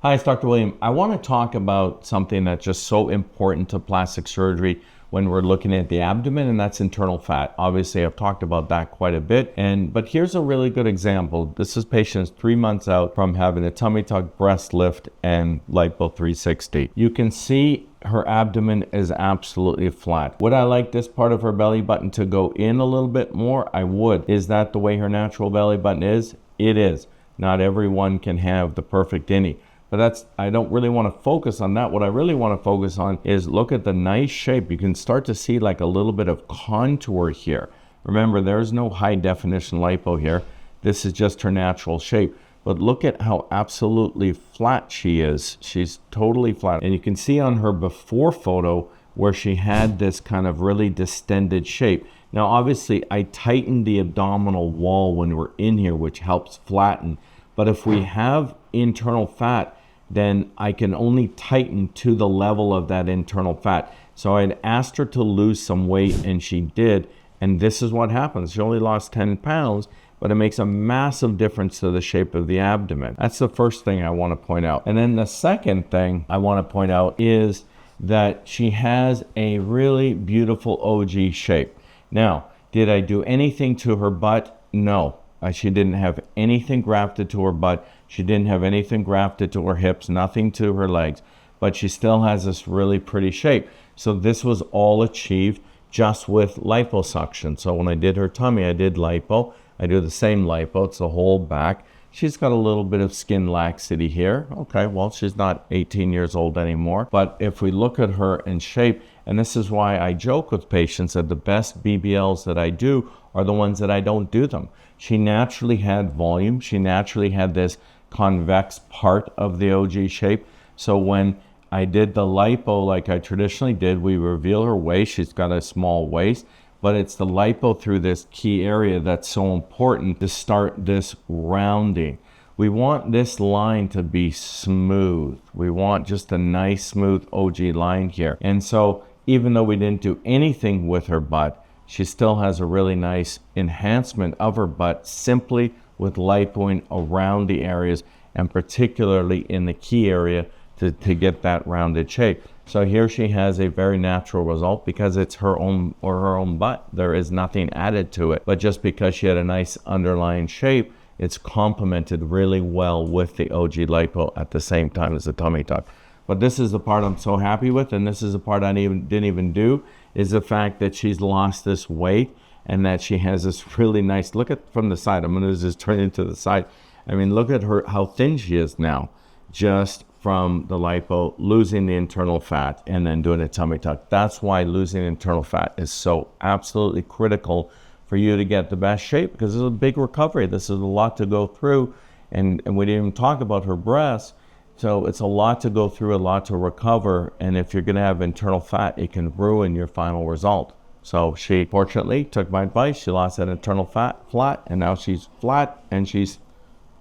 Hi, it's Dr. William. I want to talk about something that's just so important to plastic surgery when we're looking at the abdomen, and that's internal fat. Obviously, I've talked about that quite a bit, but here's a really good example. This is patients 3 months out from having a tummy tuck, breast lift, and lipo 360. You can see her abdomen is absolutely flat. Would I like this part of her belly button to go in a little bit more? I would. Is that the way her natural belly button is? It is. Not everyone can have the perfect innie. But I don't really want to focus on that. What I really want to focus on is look at the nice shape. You can start to see like a little bit of contour here. Remember, there's no high definition lipo here. This is just her natural shape. But look at how absolutely flat she is. She's totally flat. And you can see on her before photo where she had this kind of really distended shape. Now, obviously, I tightened the abdominal wall when we're in here, which helps flatten. But if we have internal fat, then I can only tighten to the level of that internal fat. So I'd asked her to lose some weight, and she did. And this is what happens. She only lost 10 pounds, but it makes a massive difference to the shape of the abdomen. That's the first thing I want to point out. And then the second thing I want to point out is that she has a really beautiful OG shape. Now, did I do anything to her butt? No. She didn't have anything grafted to her butt. She didn't have anything grafted to her hips, nothing to her legs, but she still has this really pretty shape. So this was all achieved just with liposuction. So when I did her tummy, I did lipo. I do the same lipo. It's the whole back. She's got a little bit of skin laxity here. Okay, well, she's not 18 years old anymore. But if we look at her in shape, and this is why I joke with patients that the best BBLs that I do are the ones that I don't do them. She naturally had volume. She naturally had this convex part of the OG shape. So when I did the lipo like I traditionally did, we reveal her waist. She's got a small waist, but it's the lipo through this key area that's so important to start this rounding. We want this line to be smooth. We want just a nice smooth OG line here. And so even though we didn't do anything with her butt, she still has a really nice enhancement of her butt simply with lipoing around the areas, and particularly in the key area to get that rounded shape. So here she has a very natural result because it's her own butt. There is nothing added to it. But just because she had a nice underlying shape, it's complemented really well with the OG lipo at the same time as the tummy tuck. But this is the part I'm so happy with, and this is the part I didn't even do, is the fact that she's lost this weight and that she has this really nice, look at from the side. I'm going to just turn it to the side. I mean, look at her, how thin she is now, just from the lipo, losing the internal fat, and then doing a tummy tuck. That's why losing internal fat is so absolutely critical for you to get the best shape, because it's a big recovery. This is a lot to go through, and we didn't even talk about her breasts. So it's a lot to go through, a lot to recover, and if you're going to have internal fat, it can ruin your final result. So she fortunately took my advice. She lost that internal fat flat, and now she's flat and she's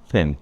thin.